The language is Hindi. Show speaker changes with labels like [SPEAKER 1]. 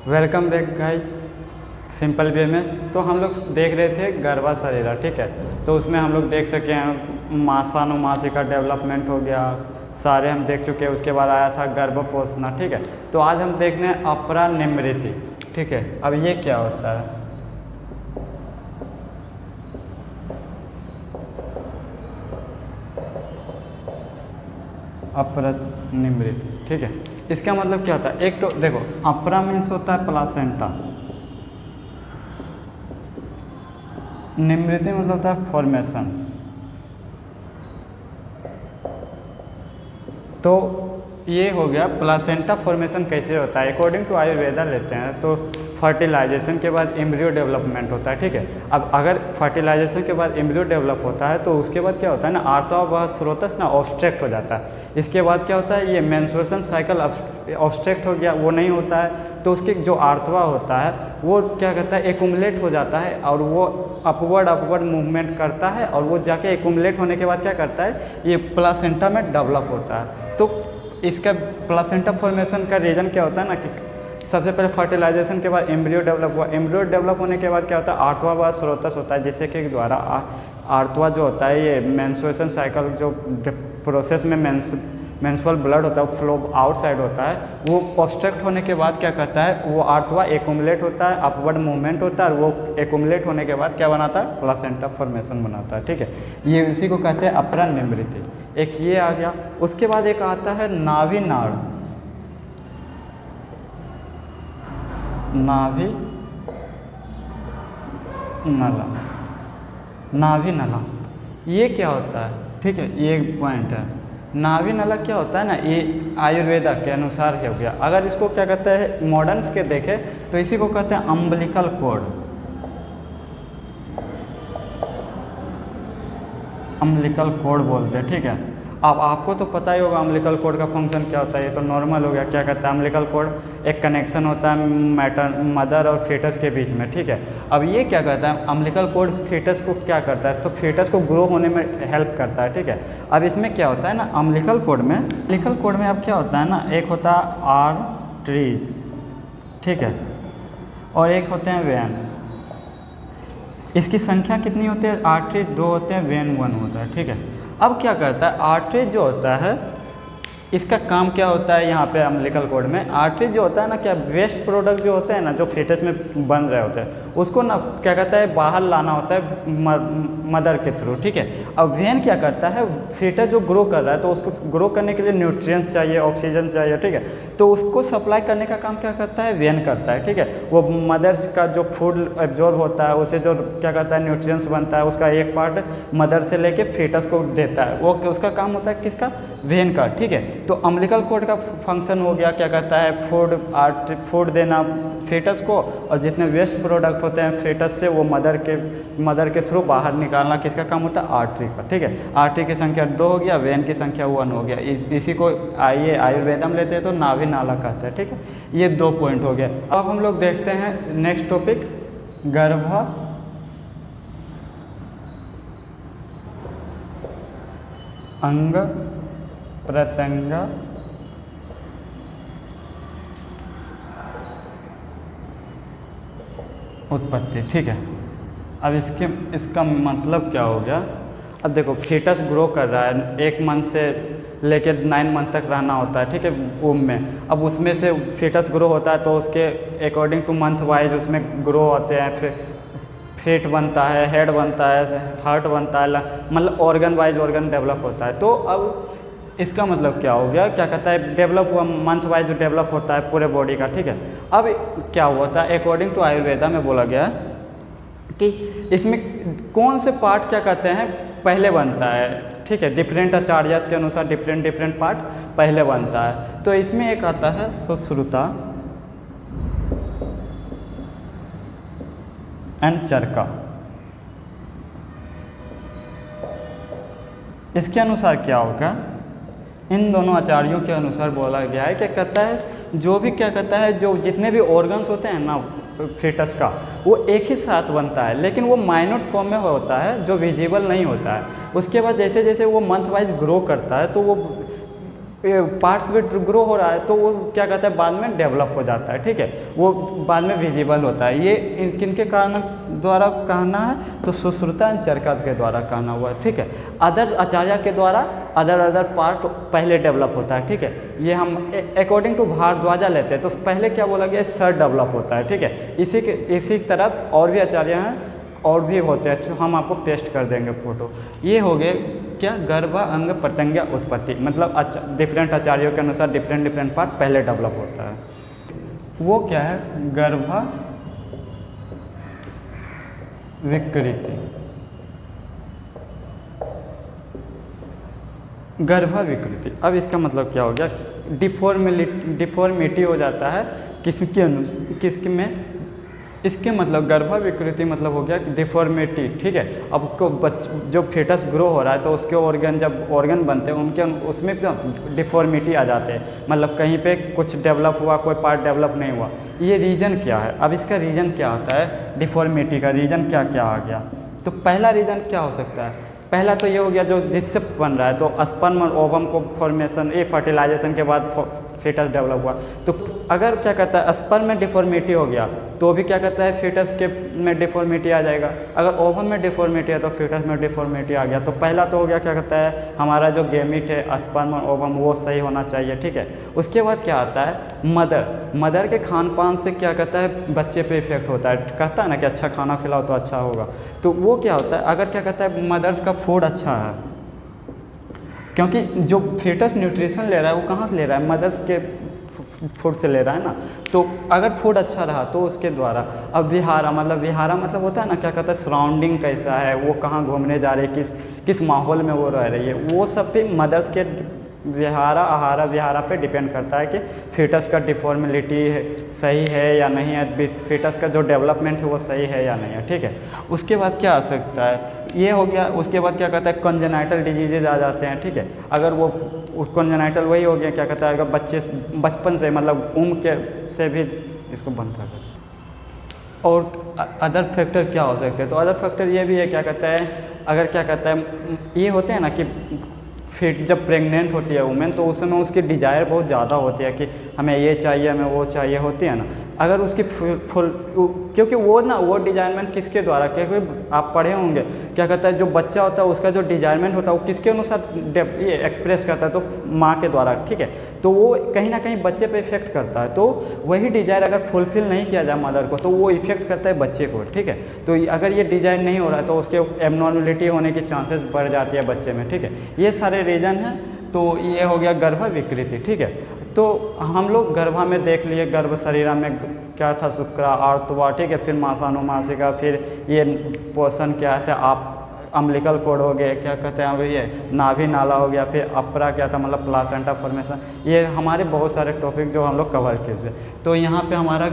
[SPEAKER 1] Welcome back guys, simple way में। तो हम लोग देख रहे थे गर्भा शरीरा, ठीक है। तो उसमें हम लोग देख सके हैं मासानुमासी का डेवलपमेंट हो गया, सारे हम देख चुके हैं। उसके बाद आया था गर्भपोषणा, ठीक है। तो आज हम देखने हैं अपरा निमृति, ठीक है। अब ये क्या होता है? अपरा निमृति, ठीक है। इसका मतलब क्या होता है? एक तो देखो, अपरा मीन्स होता है प्लासेंटा, निमृति मतलब होता है फॉर्मेशन। तो ये हो गया प्लासेंटा फॉर्मेशन कैसे होता है। अकॉर्डिंग टू आयुर्वेदा लेते हैं तो फर्टिलाइजेशन के बाद एम्ब्रियो डेवलपमेंट होता है, ठीक है। अब अगर फर्टिलाइजेशन के बाद एम्ब्रियो डेवलप होता है तो उसके बाद क्या होता है ना, आर्तवा स्रोतस ना ऑब्स्ट्रैक्ट हो जाता है। इसके बाद क्या होता है, ये मेंस्ट्रुएशन साइकिल ऑब्स्ट्रैक्ट हो गया, वो नहीं होता है। तो उसके जो आर्तवा होता है वो क्या करता है, एकुमुलेट हो जाता है और वो अपवर्ड मूवमेंट करता है और वो जाके एकुमुलेट होने के बाद क्या करता है, ये प्लासेंटा में डेवलप होता है। तो इसका प्लासेंटा फॉर्मेशन का रीज़न क्या होता है ना कि सबसे पहले फर्टिलाइजेशन के बाद एम्ब्रियो डेवलप हुआ। एम्ब्रियो डेवलप होने के बाद क्या होता है, आर्तवा व स्रोतस होता है, जिससे के द्वारा आर्तवा जो होता है ये मेंस्ट्रुएशन साइकिल जो प्रोसेस में मेंस्ट्रुअल ब्लड होता है फ्लो आउटसाइड होता है, वो ऑब्स्ट्रक्ट होने के बाद क्या करता है, वो आर्तवा एकुमुलेट होता है, अपवर्ड मूवमेंट होता है और वो एकुमुलेट होने के बाद क्या बनाता है, प्लासेंटा फॉर्मेशन बनाता है, ठीक है। ये उसी को कहते हैं अपरा निमृति। एक ये आ गया। उसके बाद एक आता है नाभि नाड़, नाभि नला, नाभि नला ये क्या होता है, ठीक है। ये एक पॉइंट है। नाभि नला क्या होता है ना, ये आयुर्वेदा के अनुसार हो गया। अगर इसको क्या कहते हैं मॉडर्न्स के देखें तो इसी को कहते हैं अम्बिलिकल कॉर्ड, अम्बिलिकल कॉर्ड बोलते हैं, ठीक है। अब आपको तो पता ही होगा अम्बिलिकल कॉर्ड का फंक्शन क्या होता है, ये तो नॉर्मल हो गया। क्या कहता है अम्बिलिकल कॉर्ड, एक कनेक्शन होता है मदर और फेटस के बीच में, ठीक है। अब ये क्या करता है, अम्बिलिकल कॉर्ड फेटस को क्या करता है, तो फेटस को ग्रो होने में हेल्प करता है, ठीक है। अब इसमें क्या होता है ना, अम्बिलिकल कॉर्ड में अब क्या होता है ना, एक होता है आर्टरीज, ठीक है, और एक होते हैं वेन। इसकी संख्या कितनी होती है, आर्टरी 2 होते हैं, वेन 1 होता है, ठीक है। अब क्या करता है, आर्टरी जो होता है इसका काम क्या होता है, यहाँ पे अम्बिलिकल कॉर्ड में आर्टरी जो होता है ना, क्या वेस्ट प्रोडक्ट जो होते हैं ना, जो फेटस में बन रहे होते हैं, उसको ना क्या कहता है बाहर लाना होता है मदर के थ्रू, ठीक है। अब वेन क्या करता है, फेटस जो ग्रो कर रहा है तो उसको ग्रो करने के लिए न्यूट्रिएंट्स चाहिए, ऑक्सीजन चाहिए, ठीक है। तो उसको सप्लाई करने का काम क्या करता है, वेन करता है, ठीक है। वो मदर्स का जो फूड एब्जॉर्ब होता है उसे जो क्या करता है न्यूट्रिएंट्स बनता है, उसका एक पार्ट मदर से लेके फेटस को देता है, वो उसका काम होता है किसका, वेन का, ठीक है। तो अम्बिलिकल कॉर्ड का फंक्शन हो गया, क्या कहता है फूड देना फेटस को, और जितने वेस्ट प्रोडक्ट होते हैं फेटस से वो मदर के थ्रू बाहर निकालना किसका काम होता है, आर्टरी का, ठीक है। आर्टरी की संख्या 2 हो गया, वेन की संख्या 1 हो गया। इसी को आइए आयुर्वेदा में लेते हैं तो नाभि नाला कहते हैं, ठीक है। ये 2 पॉइंट हो गया। अब हम लोग देखते हैं नेक्स्ट टॉपिक, गर्भ अंग प्रत्यंग उत्पत्ति, ठीक है। अब इसका मतलब क्या हो गया। अब देखो फेटस ग्रो कर रहा है, 1 मंथ से लेके 9 मंथ तक रहना होता है, ठीक है, वूम में। अब उसमें से फेटस ग्रो होता है तो उसके अकॉर्डिंग टू मंथ वाइज उसमें ग्रो होते हैं, फिर फेट बनता है, हेड बनता है, हार्ट बनता है, मतलब ऑर्गन वाइज ऑर्गन डेवलप होता है। तो अब इसका मतलब क्या हो गया, क्या कहता है डेवलप हुआ, मंथ वाइज डेवलप होता है पूरे बॉडी का, ठीक है। अब क्या होता है, अकॉर्डिंग टू आयुर्वेदा में बोला गया कि इसमें कौन से पार्ट क्या कहते हैं पहले बनता है, ठीक है। डिफरेंट आचार्य के अनुसार डिफरेंट पार्ट पहले बनता है। तो इसमें एक आता है सुश्रुता एंड चरका। इसके अनुसार क्या होगा, इन दोनों आचार्यों के अनुसार बोला गया है, क्या कहता है जो भी क्या कहता है जो जितने भी ऑर्गन्स होते हैं ना फेटस का, वो एक ही साथ बनता है, लेकिन वो माइन्यूट फॉर्म में होता है जो विजिबल नहीं होता है। उसके बाद जैसे जैसे वो मंथ वाइज ग्रो करता है तो वो पार्ट्स भी ग्रो हो रहा है तो वो क्या कहता है बाद में डेवलप हो जाता है, ठीक है, वो बाद में विजिबल होता है। ये किनके कारण द्वारा कहना है, तो सुश्रुतान चरका के द्वारा कहना हुआ है, ठीक है। अदर आचार्य के द्वारा अदर पार्ट पहले डेवलप होता है, ठीक है। ये हम अकॉर्डिंग टू भारद्वाजा लेते हैं, तो पहले क्या बोला गया, सर डेवलप होता है, ठीक है। इसी तरह और भी आचार्य हैं और भी होते हैं, तो हम आपको पेस्ट कर देंगे फोटो। ये हो गए क्या, गर्भ अंग प्रत्यंग उत्पत्ति, मतलब डिफरेंट आचार्यों के अनुसार डिफरेंट पार्ट पहले डेवलप होता है। वो क्या है, गर्भ विकृति। गर्भ विकृति, अब इसका मतलब क्या हो गया, डिफॉर्मिटी हो जाता है किसके में, इसके मतलब गर्भ विकृति मतलब हो गया डिफॉर्मिटी, ठीक है। अब को जो फेटस ग्रो हो रहा है तो उसके ऑर्गन जब ऑर्गन बनते हैं उनके उसमें डिफॉर्मिटी आ जाते हैं, मतलब कहीं पे कुछ डेवलप हुआ, कोई पार्ट डेवलप नहीं हुआ। ये रीज़न क्या है, अब इसका रीज़न क्या होता है, डिफॉर्मिटी का रीज़न क्या क्या आ गया। तो पहला रीज़न क्या हो सकता है, पहला तो ये हो गया जो जिससे बन रहा है, तो स्पर्म और ओवम को फॉर्मेशन, ये फर्टिलाइजेशन के बाद फेटस डेवलप हुआ। तो अगर क्या कहता है स्पर्म में डिफॉर्मिटी हो गया तो भी क्या कहता है फेटस के में डिफॉर्मिटी आ जाएगा। अगर ओवम में डिफॉर्मिटी है तो फेटस में डिफॉर्मिटी आ गया। तो पहला तो हो गया क्या कहता है, हमारा जो गेमिट है स्पर्म और ओवम वो सही होना चाहिए, ठीक है। उसके बाद क्या आता है, मदर के खान पान से क्या कहता है बच्चे पे इफेक्ट होता है, कहता है ना कि अच्छा खाना खिलाओ तो अच्छा होगा। तो वो क्या होता है, अगर क्या कहता है मदर्स का फूड अच्छा है, क्योंकि जो फेटस न्यूट्रिशन ले रहा है वो कहाँ से ले रहा है, मदर्स के फूड से ले रहा है ना। तो अगर फूड अच्छा रहा तो उसके द्वारा, अब विहारा मतलब होता है ना, क्या कहता है सराउंडिंग कैसा है, वो कहाँ घूमने जा रहे हैं, किस माहौल में वो रह रही है, वो सब भी मदर्स के विहारा पे डिपेंड करता है कि फेटस का डिफॉर्मिलिटी सही है या नहीं है, फेटस का जो डेवलपमेंट है वो सही है या नहीं है, ठीक है। उसके बाद क्या आ सकता है, ये हो गया। उसके बाद क्या कहता है कंजेनाइटल डिजीजेज आ जाते हैं, ठीक है। अगर वो कंजेनाइटल वही हो गया, क्या कहता है अगर बचपन से मतलब उम्र के से भी इसको बंद कर देते। और अदर फैक्टर क्या हो सकते हैं, तो अदर फैक्टर ये भी है, क्या कहता है अगर क्या कहता है ये होते हैं ना कि फिर जब प्रेग्नेंट होती है वुमेन तो उस समय उसकी डिज़ायर बहुत ज़्यादा होती है कि हमें ये चाहिए हमें वो चाहिए, होती है ना। अगर उसकी फुल क्योंकि वो डिजायरमेंट किसके द्वारा, क्योंकि आप पढ़े होंगे क्या कहता है जो बच्चा होता है उसका जो डिजायरमेंट होता है वो किसके अनुसार ये एक्सप्रेस करता है, तो माँ के द्वारा, ठीक है। तो वो कहीं ना कहीं बच्चे पे इफेक्ट करता है। तो वही डिजायर अगर फुलफिल नहीं किया जाए मदर को तो वो इफेक्ट करता है बच्चे को, ठीक है। तो अगर ये डिजायर नहीं हो रहा है तो उसके एबनॉर्मलिटी होने की चांसेस बढ़ जाती है बच्चे में, ठीक है। ये सारे रीज़न हैं। तो ये हो गया गर्भ विकृति, ठीक है। तो हम लोग गर्भा में देख लिए, गर्भ शरीरा में क्या था, शुक्रा आर्तवा, ठीक है। फिर मासानुमासिका, फिर ये पोषण क्या है, आप अम्बिलिकल कोड हो गए, क्या कहते हैं ये नाभि नाला हो गया, फिर अपरा क्या था मतलब प्लासेंटा फॉर्मेशन। ये हमारे बहुत सारे टॉपिक जो हम लोग कवर किए थे। तो यहाँ पे हमारा